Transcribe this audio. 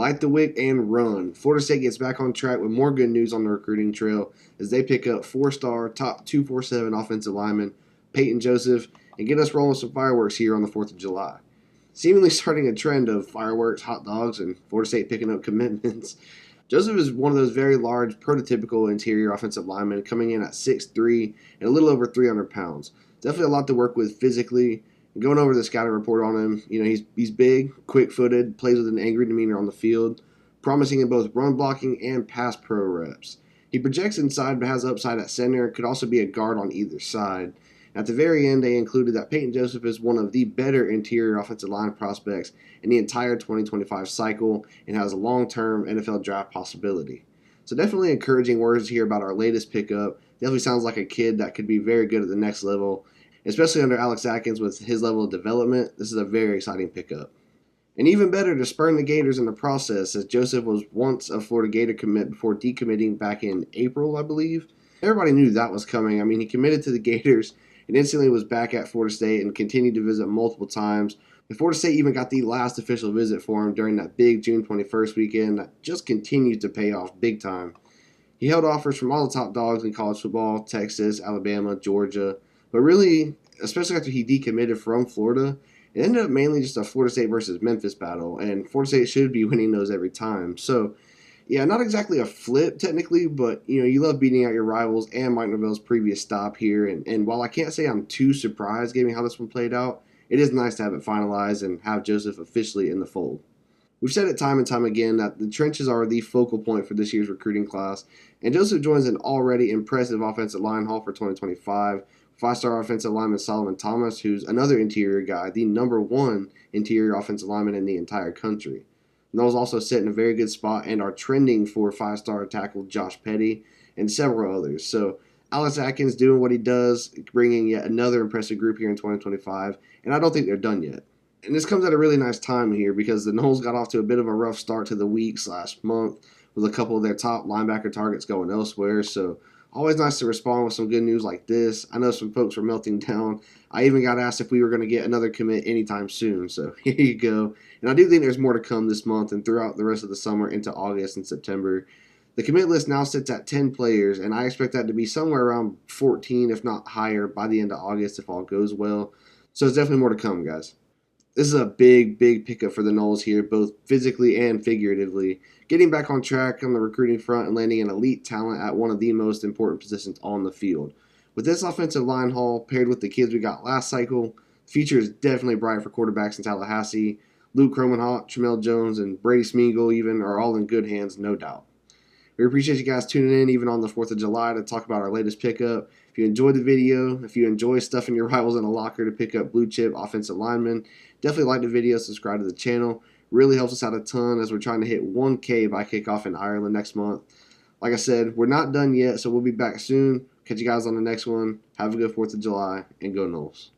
Light the wick and run. Florida State gets back on track with more good news on the recruiting trail as they pick up 4-star, top 247 offensive lineman Peyton Joseph and get us rolling some fireworks here on the 4th of July. Seemingly starting a trend of fireworks, hot dogs, and Florida State picking up commitments. Joseph is one of those very large, prototypical interior offensive linemen coming in at 6'3" and a little over 300 pounds. Definitely a lot to work with physically. Going over the scouting report on him, he's big, quick-footed, plays with an angry demeanor on the field, promising in both run blocking and pass pro reps. He projects inside but has upside at center, could also be a guard on either side. At the very end, they included that Peyton Joseph is one of the better interior offensive line prospects in the entire 2025 cycle and has a long-term NFL draft possibility. So definitely encouraging words here about our latest pickup. Definitely sounds like a kid that could be very good at the next level, especially under Alex Atkins with his level of development. This is a very exciting pickup. And even better to spurn the Gators in the process, as Joseph was once a Florida Gator commit before decommitting back in April, I believe. Everybody knew that was coming. I mean, he committed to the Gators and instantly was back at Florida State and continued to visit multiple times. And Florida State even got the last official visit for him during that big June 21st weekend that just continued to pay off big time. He held offers from all the top dogs in college football, Texas, Alabama, Georgia, but really, especially after he decommitted from Florida, it ended up mainly just a Florida State versus Memphis battle, and Florida State should be winning those every time. So, yeah, not exactly a flip technically, but you love beating out your rivals and Mike Norvell's previous stop here. And while I can't say I'm too surprised given how this one played out, it is nice to have it finalized and have Joseph officially in the fold. We've said it time and time again that the trenches are the focal point for this year's recruiting class, and Joseph joins an already impressive offensive line haul for 2025. 5-star offensive lineman Solomon Thomas, who's another interior guy, the #1 interior offensive lineman in the entire country. Noles also sit in a very good spot and are trending for 5-star tackle Josh Petty and several others. So Alex Atkins doing what he does, bringing yet another impressive group here in 2025, and I don't think they're done yet. And this comes at a really nice time here because the Noles got off to a bit of a rough start to the week/month with a couple of their top linebacker targets going elsewhere. So always nice to respond with some good news like this. I know some folks were melting down. I even got asked if we were going to get another commit anytime soon. So here you go. And I do think there's more to come this month and throughout the rest of the summer into August and September. The commit list now sits at 10 players, and I expect that to be somewhere around 14, if not higher, by the end of August if all goes well. So it's definitely more to come, guys. This is a big pickup for the Noles here, both physically and figuratively. Getting back on track on the recruiting front and landing an elite talent at one of the most important positions on the field. With this offensive line haul paired with the kids we got last cycle, the future is definitely bright for quarterbacks in Tallahassee. Luke Cromenhott, Tramel Jones, and Brady Smeagol even are all in good hands, no doubt. We appreciate you guys tuning in even on the 4th of July to talk about our latest pickup. If you enjoyed the video, if you enjoy stuffing your rivals in a locker to pick up blue chip offensive linemen, definitely like the video, subscribe to the channel. Really helps us out a ton as we're trying to hit 1K by kickoff in Ireland next month. Like I said, we're not done yet, so we'll be back soon. Catch you guys on the next one. Have a good 4th of July, and go Noles.